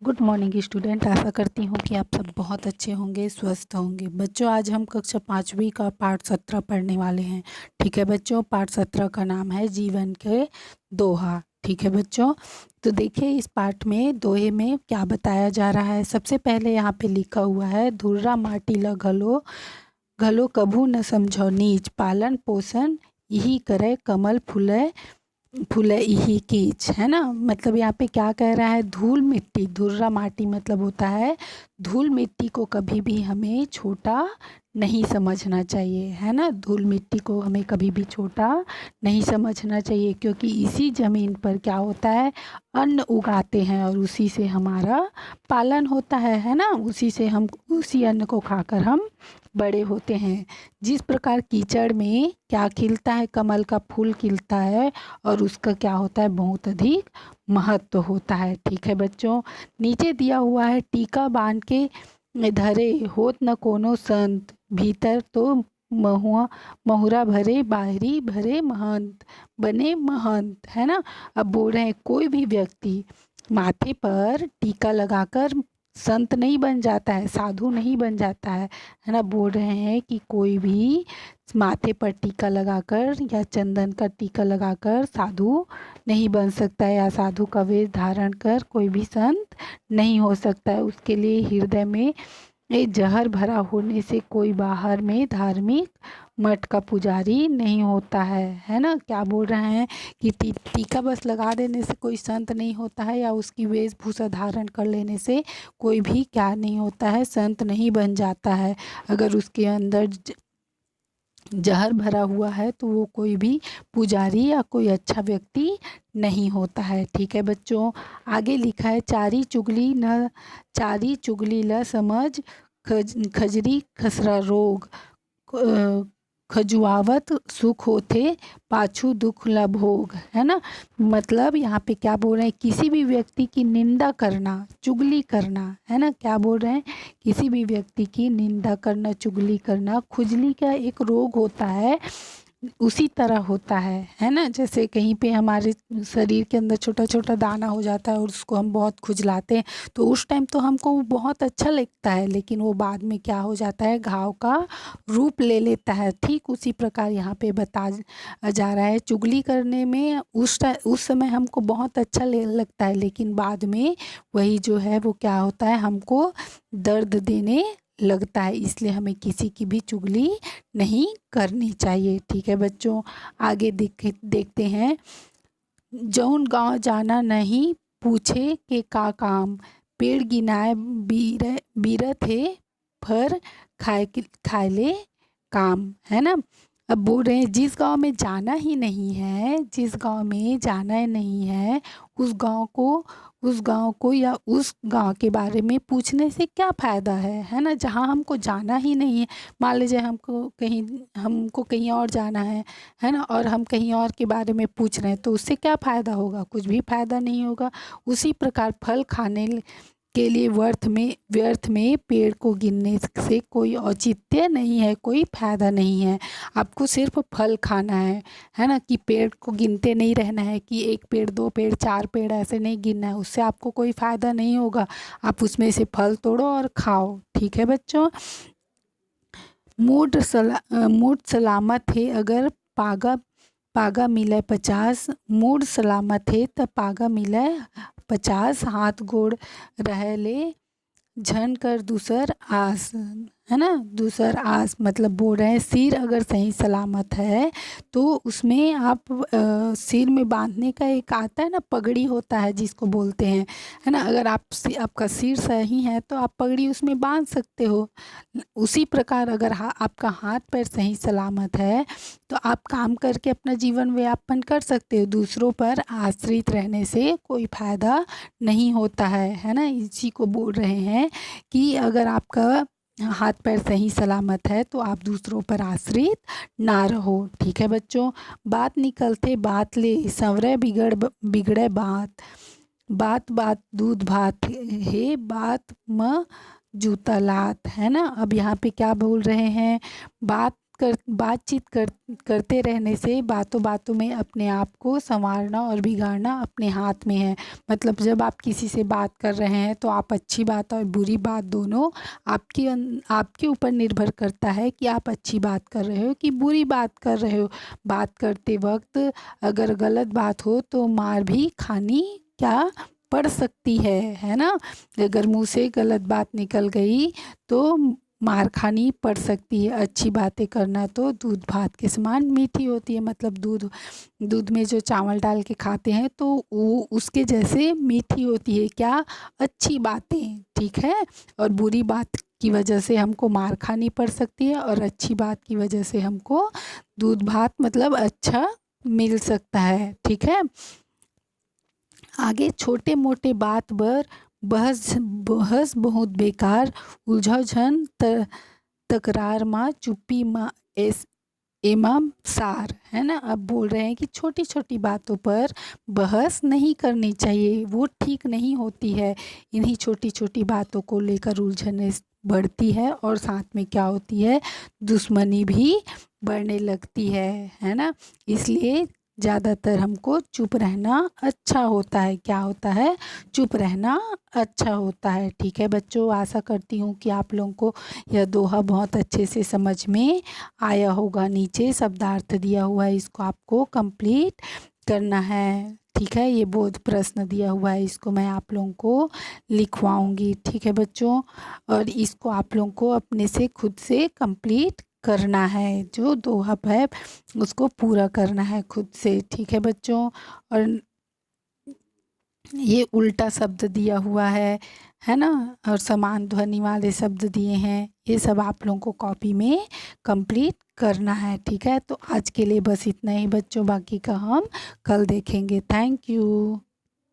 Good morning student. आशा करती हूँ कि आप सब बहुत अच्छे होंगे, स्वस्थ होंगे। बच्चों, आज हम कक्षा 5वीं का पाठ 17 पढ़ने वाले हैं। ठीक है बच्चों, पाठ 17 का नाम है जीवन के दोहा। ठीक है बच्चों, तो देखिए इस पाठ में दोहे में क्या बताया जा रहा है। सबसे पहले यहाँ पे लिखा हुआ है, धुर्रा माटी ल घलो घलो कभू न समझो नीच, पालन पोषण यही करे कमल फूले फूले यही कीच। है ना, मतलब यहाँ पे क्या कह रहा है, धूल मिट्टी, धुर्रा माटी मतलब होता है धूल मिट्टी को कभी भी हमें छोटा नहीं समझना चाहिए। है ना, धूल मिट्टी को हमें कभी भी छोटा नहीं समझना चाहिए, क्योंकि इसी ज़मीन पर क्या होता है, अन्न उगाते हैं और उसी से हमारा पालन होता है ना, उसी से हम उसी अन्न को खाकर हम बड़े होते हैं। जिस प्रकार कीचड़ में क्या खिलता है, कमल का फूल खिलता है और उसका क्या होता है, बहुत अधिक महत्व होता है। ठीक है बच्चों, नीचे दिया हुआ है, टीका बांध के धरे होत न कोनो संत, भीतर तो महुरा भरे बाहरी भरे महंत, बने महंत। है ना, अब बोल रहे हैं कोई भी व्यक्ति माथे पर टीका लगाकर संत नहीं बन जाता है, साधु नहीं बन जाता है ना। बोल रहे हैं कि कोई भी माथे पर टीका लगाकर या चंदन का टीका लगाकर साधु नहीं बन सकता है, या साधु का वेश धारण कर कोई भी संत नहीं हो सकता है। उसके लिए हृदय में जहर भरा होने से कोई बाहर में धार्मिक मठ का पुजारी नहीं होता है ना। क्या बोल रहे हैं कि टीका बस लगा देने से कोई संत नहीं होता है, या उसकी वेशभूषा धारण कर लेने से कोई भी क्या नहीं होता है, संत नहीं बन जाता है। अगर उसके अंदर जहर भरा हुआ है तो वो कोई भी पुजारी या कोई अच्छा व्यक्ति नहीं होता है। ठीक है बच्चों, आगे लिखा है, चारी चुगली ल समझ खजरी खसरा रोग, खजुआवत सुख होते पाछू दुख ल भोग। है ना, मतलब यहाँ पे क्या बोल रहे हैं, किसी भी व्यक्ति की निंदा करना, चुगली करना। है ना, क्या बोल रहे हैं, किसी भी व्यक्ति की निंदा करना, चुगली करना, खुजली का एक रोग होता है, उसी तरह होता है ना। जैसे कहीं पे हमारे शरीर के अंदर छोटा छोटा दाना हो जाता है और उसको हम बहुत खुजलाते हैं, तो उस टाइम तो हमको वो बहुत अच्छा लगता है, लेकिन वो बाद में क्या हो जाता है, घाव का रूप ले लेता है। ठीक उसी प्रकार यहाँ पे बता जा रहा है, चुगली करने में उस समय हमको बहुत अच्छा लगता है, लेकिन बाद में वही जो है वो क्या होता है, हमको दर्द देने लगता है। इसलिए हमें किसी की भी चुगली नहीं करनी चाहिए। ठीक है बच्चों, आगे देखते हैं, जौन गांव जाना नहीं पूछे के का काम, पेड़ गिनाए बीर थे फर खाए ले काम। है ना, अब बोल रहे हैं जिस गांव में जाना ही नहीं है, जिस गांव में जाना ही नहीं है, उस गांव को या उस गांव के बारे में पूछने से क्या फ़ायदा है ना। जहां हमको जाना ही नहीं है, मान लीजिए हमको कहीं और जाना है ना, और हम कहीं और के बारे में पूछ रहे हैं, तो उससे क्या फ़ायदा होगा, कुछ भी फ़ायदा नहीं होगा। उसी प्रकार फल खाने के लिए व्यर्थ में पेड़ को गिनने से कोई औचित्य नहीं है, कोई फायदा नहीं है। आपको सिर्फ फल खाना है ना, कि पेड़ को गिनते नहीं रहना है कि एक पेड़, दो पेड़, चार पेड़ ऐसे नहीं गिनना है, उससे आपको कोई फायदा नहीं होगा। आप उसमें से फल तोड़ो और खाओ। ठीक है बच्चों, मूड सलामत है अगर पागा पागा मिले 50, मूड सलामत है तो पागा मिले 50, हाथ गोड़ रह ले झन कर दूसर आस। है ना, दूसर आस मतलब बोल रहे हैं सिर अगर सही सलामत है तो उसमें आप सिर में बांधने का एक आता है ना, पगड़ी होता है जिसको बोलते हैं। है ना, अगर आपका सिर सही है तो आप पगड़ी उसमें बांध सकते हो। उसी प्रकार अगर आपका हाथ पैर सही सलामत है तो आप काम करके अपना जीवन व्यापन कर सकते हो। दूसरों पर आश्रित रहने से कोई फ़ायदा नहीं होता है ना। इसी को बोल रहे हैं कि अगर आपका हाथ पैर सही सलामत है तो आप दूसरों पर आश्रित ना रहो। ठीक है बच्चों, बात निकलते बात ले संवरे बिगड़े बात, बात बात दूध भात है बात म जूता लात। है ना, अब यहाँ पे क्या बोल रहे हैं, बात करते रहने से बातों बातों में अपने आप को संवारना और बिगाड़ना अपने हाथ में है। मतलब जब आप किसी से बात कर रहे हैं तो आप अच्छी बात और बुरी बात दोनों आपके ऊपर निर्भर करता है कि आप अच्छी बात कर रहे हो कि बुरी बात कर रहे हो। बात करते वक्त अगर गलत बात हो तो मार भी खानी क्या पड़ सकती है ना। अगर मुंह से गलत बात निकल गई तो मार खानी पड़ सकती है। अच्छी बातें करना तो दूध भात के समान मीठी होती है। मतलब दूध में जो चावल डाल के खाते हैं तो वो उसके जैसे मीठी होती है क्या, अच्छी बातें, ठीक है। और बुरी बात की वजह से हमको मार खानी पड़ सकती है और अच्छी बात की वजह से हमको दूध भात मतलब अच्छा मिल सकता है, ठीक है। आगे छोटे मोटे बात पर बहस बहस बहुत बेकार, उलझन तकरार माँ चुप्पी माँ इमाम सार, है ना। अब बोल रहे हैं कि छोटी छोटी बातों पर बहस नहीं करनी चाहिए, वो ठीक नहीं होती है। इन्हीं छोटी छोटी बातों को लेकर उलझने बढ़ती है और साथ में क्या होती है, दुश्मनी भी बढ़ने लगती है ना। इसलिए ज़्यादातर हमको चुप रहना अच्छा होता है। क्या होता है, चुप रहना अच्छा होता है, ठीक है बच्चों। आशा करती हूँ कि आप लोगों को यह दोहा बहुत अच्छे से समझ में आया होगा। नीचे शब्दार्थ दिया हुआ है, इसको आपको कंप्लीट करना है, ठीक है। ये बोध प्रश्न दिया हुआ है, इसको मैं आप लोगों को लिखवाऊंगी, ठीक है बच्चों। और इसको आप लोगों को अपने से खुद से कंप्लीट करना है, जो दोहा है उसको पूरा करना है खुद से, ठीक है बच्चों। और ये उल्टा शब्द दिया हुआ है ना, और समान ध्वनि वाले शब्द दिए हैं, ये सब आप लोगों को कॉपी में कंप्लीट करना है, ठीक है। तो आज के लिए बस इतना ही बच्चों, बाकी का हम कल देखेंगे। Thank you.